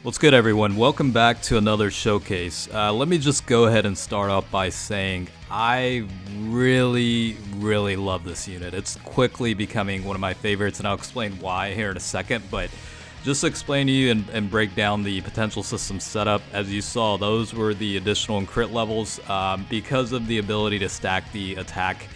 What's good, everyone? Welcome back to another showcase. Let me just go ahead and start off by saying I really love this unit. It's quickly becoming one of my favorites, and I'll explain why here in a second. But just to explain to you and break down the potential system setup, as you saw, those were the additional and crit levels. Because of the ability to stack the attack,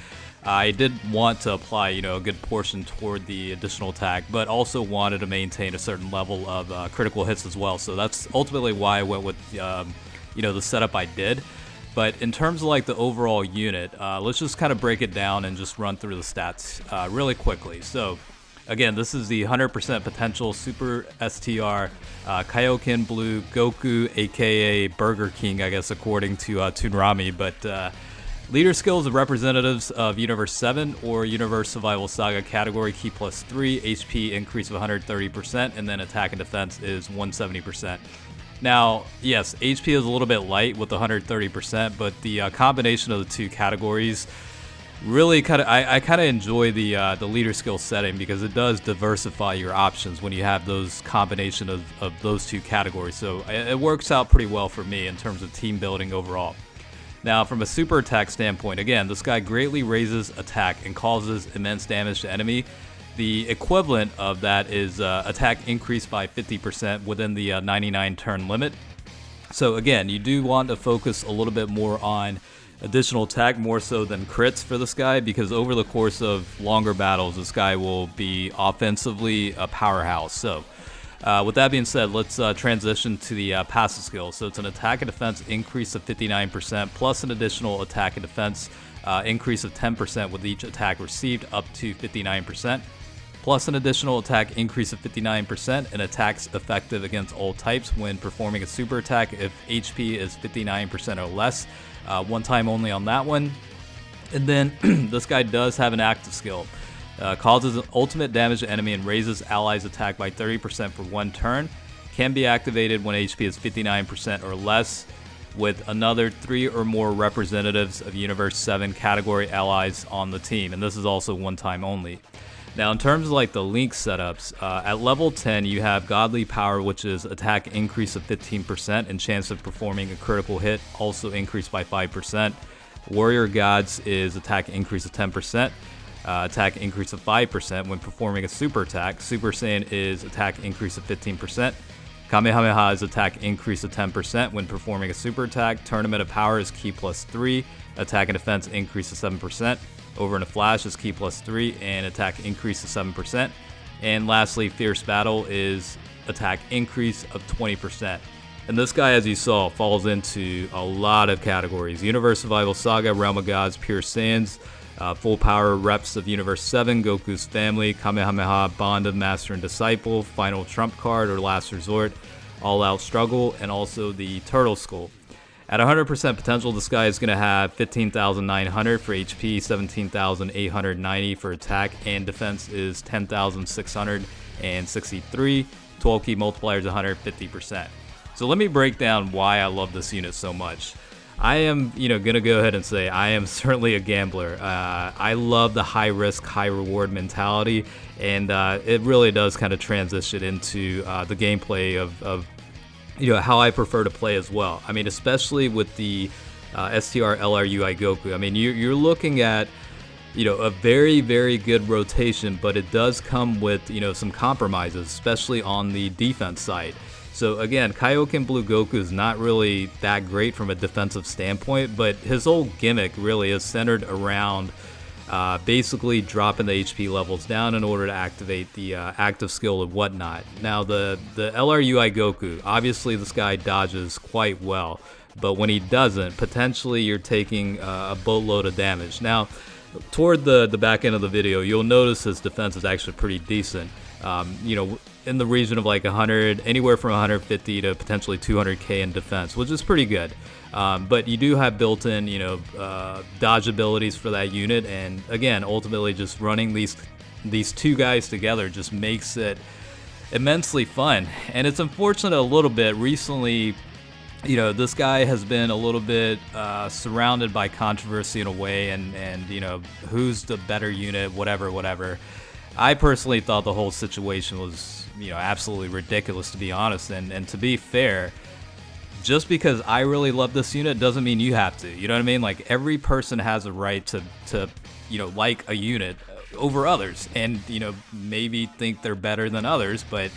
I did want to apply, a good portion toward the additional attack, but also wanted to maintain a certain level of critical hits as well. So that's ultimately why I went with, the setup I did. But in terms of like the overall unit, let's just kind of break it down and just run through the stats really quickly. So again, this is the 100% potential Super STR Kaioken Blue Goku, aka Burger King, I guess, according to Toonrami, but leader skills of representatives of Universe 7 or Universe Survival Saga category key +3, HP increase of 130%, and then attack and defense is 170%. Now, yes, HP is a little bit light with 130%, but the combination of the two categories really I kind of enjoy the leader skill setting because it does diversify your options when you have those combination of those two categories. So it works out pretty well for me in terms of team building overall. Now, from a super attack standpoint, again, this guy greatly raises attack and causes immense damage to enemy. The equivalent of that is attack increased by 50% within the 99 turn limit. So again, you do want to focus a little bit more on additional attack more so than crits for this guy, because over the course of longer battles, this guy will be offensively a powerhouse. So with that being said, let's transition to the passive skill. So it's an attack and defense increase of 59% plus an additional attack and defense increase of 10% with each attack received up to 59%, plus an additional attack increase of 59% and attacks effective against all types when performing a super attack if HP is 59% or less. One time only on that one. And then this guy does have an active skill. Causes ultimate damage to enemy and raises allies' attack by 30% for one turn. Can be activated when HP is 59% or less with another 3 or more representatives of Universe 7 category allies on the team. And this is also one time only. Now, in terms of like the link setups, at level 10 you have Godly Power, which is attack increase of 15% and chance of performing a critical hit also increased by 5%. Warrior Gods is attack increase of 10%. Attack increase of 5% when performing a super attack. Super Saiyan is attack increase of 15%. Kamehameha is attack increase of 10% when performing a super attack. Tournament of Power is key +3. Attack and defense increase of 7%. Over in a Flash is key +3 and attack increase of 7%. And lastly, Fierce Battle is attack increase of 20%. And this guy, as you saw, falls into a lot of categories. Universe Survival Saga, Realm of Gods, Pure Saiyans, full power reps of Universe 7, Goku's family, Kamehameha, Bond of Master and Disciple, Final Trump Card or Last Resort, All Out Struggle, and also the Turtle Skull. At 100% potential, this guy is going to have 15,900 for HP, 17,890 for attack, and defense is 10,663. 12 key multiplier is 150%. So let me break down why I love this unit so much. I am, going to go ahead and say I am certainly a gambler. I love the high risk, high reward mentality, and it really does kind of transition into the gameplay of how I prefer to play as well. I mean, especially with the STR UI Goku. I mean, you're looking at a very good rotation, but it does come with some compromises, especially on the defense side. So again, Kaioken Blue Goku is not really that great from a defensive standpoint, but his whole gimmick really is centered around basically dropping the HP levels down in order to activate the active skill and whatnot. Now the UI Goku, obviously this guy dodges quite well, but when he doesn't, potentially you're taking a boatload of damage. Now, toward the back end of the video, you'll notice his defense is actually pretty decent. In the region of like 100, anywhere from 150 to potentially 200k in defense, which is pretty good. But you do have built-in, dodge abilities for that unit, and again, ultimately, just running these two guys together just makes it immensely fun. And it's unfortunate a little bit recently. This guy has been a little bit surrounded by controversy in a way, and who's the better unit, whatever. I personally thought the whole situation was, absolutely ridiculous, to be honest. And to be fair, just because I really love this unit doesn't mean you have to. You know what I mean? Like, every person has a right to like a unit over others, and maybe think they're better than others. But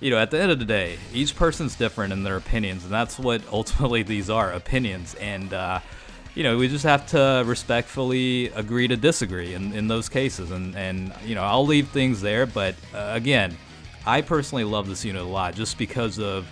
at the end of the day, each person's different in their opinions, and that's what ultimately these are, opinions. And we just have to respectfully agree to disagree in those cases. And I'll leave things there. But again, I personally love this unit a lot just because of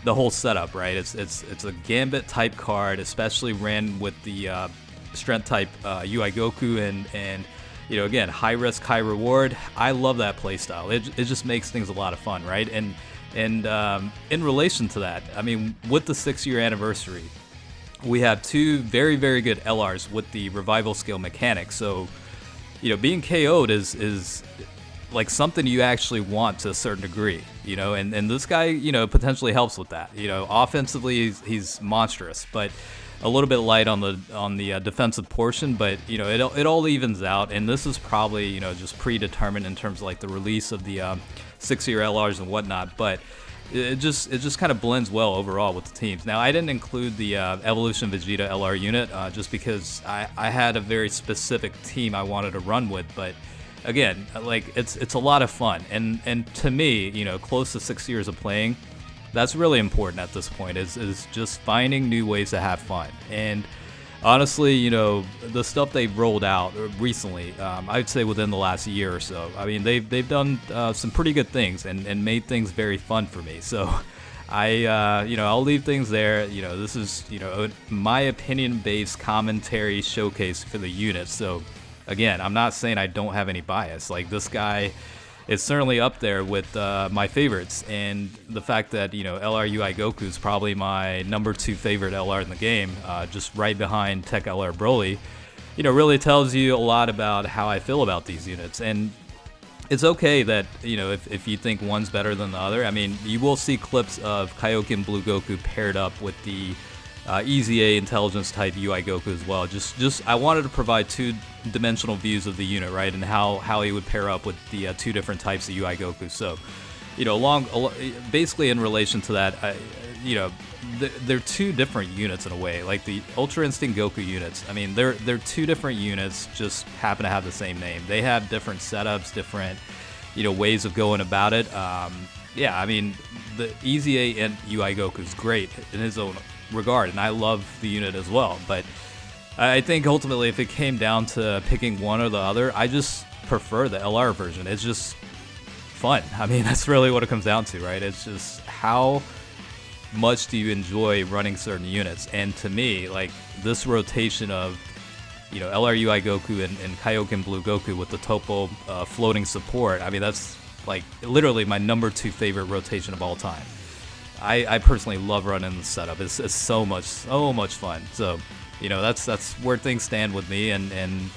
the whole setup, right? It's a Gambit type card, especially ran with the strength type UI Goku, and again, high risk, high reward. I love that playstyle. It just makes things a lot of fun, right? And in relation to that, I mean, with the 6-year anniversary, we have 2 very, very good LRs with the revival skill mechanic. So, being KO'd is like something you actually want to a certain degree, and this guy, potentially helps with that. Offensively, he's monstrous, but a little bit light on the defensive portion. But it all evens out, and this is probably just predetermined in terms of like the release of the 6-year LRs and whatnot. But it just kind of blends well overall with the teams. Now, I didn't include the Evolution Vegeta LR unit just because I had a very specific team I wanted to run with. But again, like, it's a lot of fun, and to me, close to 6 years of playing, that's really important at this point, is just finding new ways to have fun. And honestly, the stuff they've rolled out recently, I'd say within the last year or so, I mean, they've done some pretty good things and made things very fun for me. So I'll leave things there. This is my opinion-based commentary showcase for the unit. So again, I'm not saying I don't have any bias. Like, this guy is certainly up there with my favorites, and the fact that LR UI Goku is probably my number 2 favorite LR in the game, just right behind Tech LR Broly, really tells you a lot about how I feel about these units. And it's okay that if you think one's better than the other. I mean, you will see clips of Kaioken Blue Goku paired up with the Easy A intelligence type UI Goku as well. Just I wanted to provide 2-dimensional views of the unit, right, and how he would pair up with the 2 different types of UI Goku. So, basically in relation to that, they're 2 different units in a way. Like the Ultra Instinct Goku units, I mean, they're 2 different units, just happen to have the same name. They have different setups, different ways of going about it. Yeah, I mean, the Easy A and UI Goku is great in his own regard, and I love the unit as well. But I think ultimately, if it came down to picking one or the other, I just prefer the LR version. It's just fun. I mean, that's really what it comes down to, right? It's just how much do you enjoy running certain units. And to me, like, this rotation of LR UI Goku and Kaioken Blue Goku with the Topo floating support, I mean, that's like literally my number 2 favorite rotation of all time. I personally love running the setup. It's so much fun. So, that's where things stand with me, and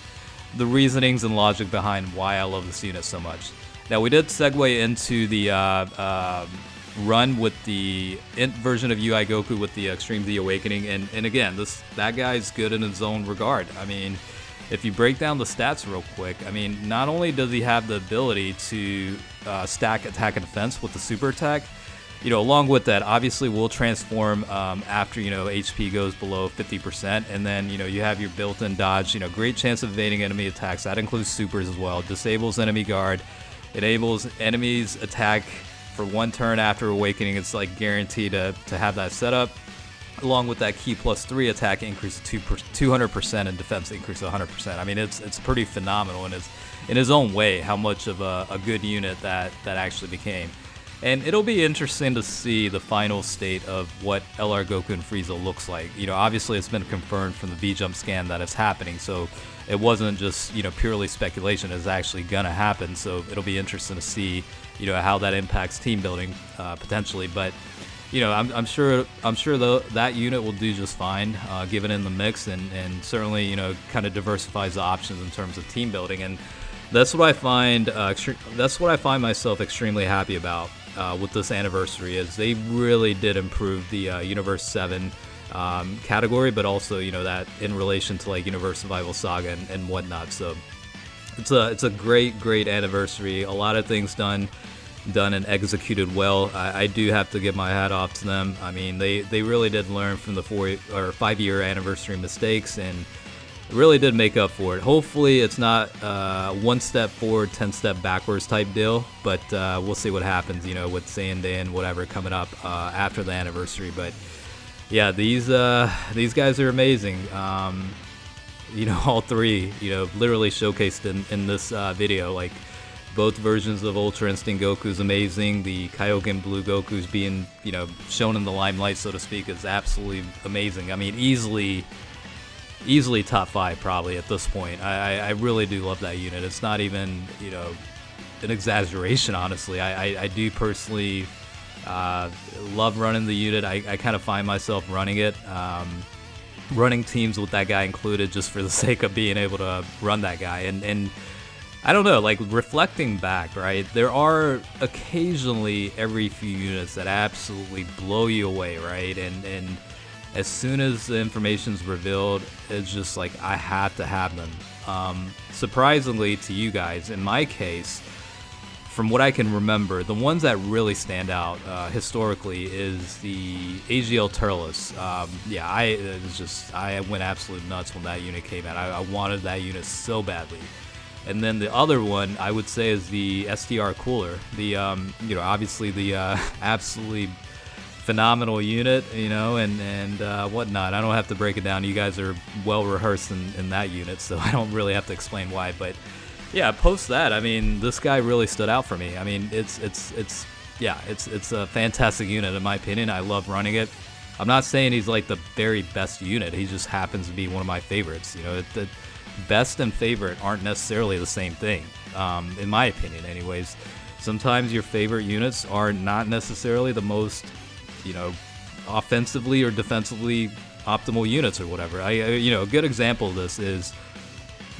the reasonings and logic behind why I love this unit so much. Now, we did segue into the run with the Int version of UI Goku with the Extreme Z Awakening, and again, that guy's good in his own regard. I mean, if you break down the stats real quick, I mean, not only does he have the ability to stack attack and defense with the super attack, along with that, obviously will transform after, HP goes below 50%. And then, you have your built-in dodge, great chance of evading enemy attacks. That includes supers as well. Disables enemy guard. Enables enemies attack for 1 turn after awakening. It's like guaranteed to have that set up. Along with that key +3 attack increase of 200% and defense increase of 100%. I mean, it's pretty phenomenal in his own way how much of a good unit that actually became. And it'll be interesting to see the final state of what LR Goku and Frieza looks like. Obviously it's been confirmed from the V-Jump scan that it's happening, so it wasn't just, purely speculation. It's actually gonna happen, so it'll be interesting to see, how that impacts team building, potentially. But, I'm sure that unit will do just fine, given in the mix, and certainly, kind of diversifies the options in terms of team building. And that's what I find myself extremely happy about with this anniversary, is they really did improve the Universe 7 category, but also that in relation to like Universe Survival Saga and whatnot. So it's a great anniversary. A lot of things done and executed well. I do have to give my hat off to them. I mean, they really did learn from the 5-year anniversary mistakes and really did make up for it. Hopefully it's not 1 step forward, 10 step backwards type deal, but we'll see what happens, you know, with Sanday and whatever coming up after the anniversary. But yeah, these guys are amazing. You know, all three, you know, literally showcased in this video. Like, both versions of Ultra Instinct Goku is amazing. The Kaioken Blue Goku's being, you know, shown in the limelight, so to speak, is absolutely amazing. I mean, easily top 5 probably at this point. I really do love that unit. It's not even, you know, an exaggeration, honestly. I do personally love running the unit. I kind of find myself running it. Running teams with that guy included just for the sake of being able to run that guy. And I don't know, like, reflecting back, right, there are occasionally every few units that absolutely blow you away, right? And as soon as the information's revealed, it's just like, I have to have them. Surprisingly to you guys, in my case, from what I can remember, the ones that really stand out historically is the AGL Turles. Yeah, I went absolutely nuts when that unit came out. I wanted that unit so badly. And then the other one I would say is the STR Cooler. The you know, obviously the absolutely phenomenal unit, you know, and whatnot. I don't have to break it down. You guys are well rehearsed in that unit, so I don't really have to explain why. But yeah, post that, I mean, this guy really stood out for me. I mean, it's a fantastic unit in my opinion. I love running it. I'm not saying he's like the very best unit. He just happens to be one of my favorites. You know, the best and favorite aren't necessarily the same thing, in my opinion anyways. Sometimes your favorite units are not necessarily the most, you know, offensively or defensively optimal units or whatever. You know, a good example of this is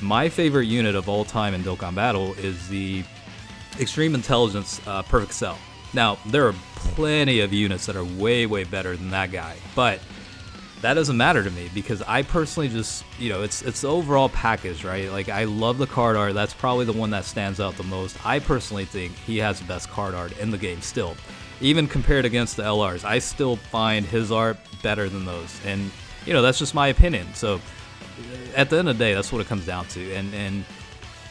my favorite unit of all time in Dokkan Battle is the Extreme Intelligence Perfect Cell. Now, there are plenty of units that are way better than that guy, but that doesn't matter to me because I personally just, you know, it's the overall package, right? Like, I love the card art. That's probably the one that stands out the most. I personally think he has the best card art in the game still. Even compared against the LRs, I still find his art better than those. And, you know, that's just my opinion. So at the end of the day, that's what it comes down to. And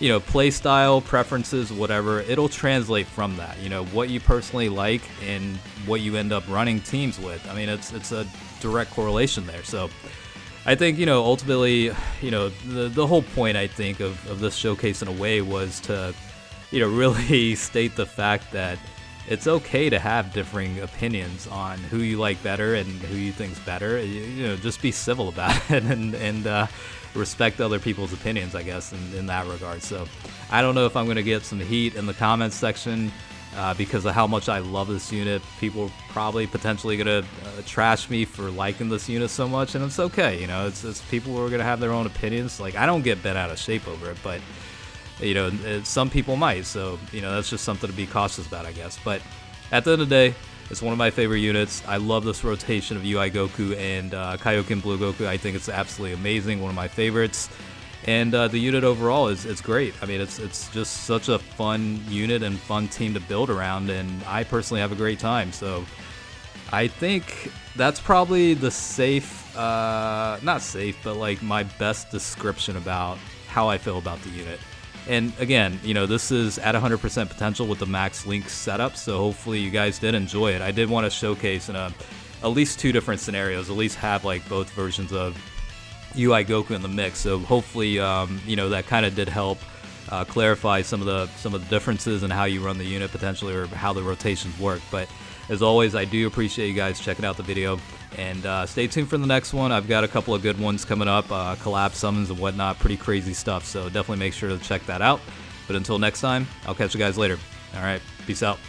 you know, play style, preferences, whatever, it'll translate from that. You know, what you personally like and what you end up running teams with. I mean, it's a direct correlation there. So I think, you know, ultimately, you know, the whole point, I think, of this showcase in a way was to, you know, really state the fact that it's okay to have differing opinions on who you like better and who you think's better. You know, just be civil about it and respect other people's opinions, I guess, in that regard. So I don't know if I'm going to get some heat in the comments section because of how much I love this unit. People are probably potentially going to trash me for liking this unit so much, and it's okay. You know, it's people who are going to have their own opinions. Like, I don't get bent out of shape over it, but you know, some people might. So, you know, that's just something to be cautious about, I guess. But at the end of the day, it's one of my favorite units. I love this rotation of UI Goku and Kaioken Blue Goku. I think it's absolutely amazing, one of my favorites. And the unit overall is great. I mean, it's just such a fun unit and fun team to build around, and I personally have a great time. So I think that's probably the safe, not safe, but like my best description about how I feel about the unit. And again, you know, this is at 100% potential with the max link setup, so hopefully you guys did enjoy it. I did want to showcase in at least 2 different scenarios, at least have like both versions of UI Goku in the mix. So hopefully, you know, that kind of did help clarify some of the differences in how you run the unit potentially, or how the rotations work. But as always, I do appreciate you guys checking out the video, and stay tuned for the next one. I've got a couple of good ones coming up, collab summons and whatnot, pretty crazy stuff, so definitely make sure to check that out. But until next time, I'll catch you guys later. Alright, peace out.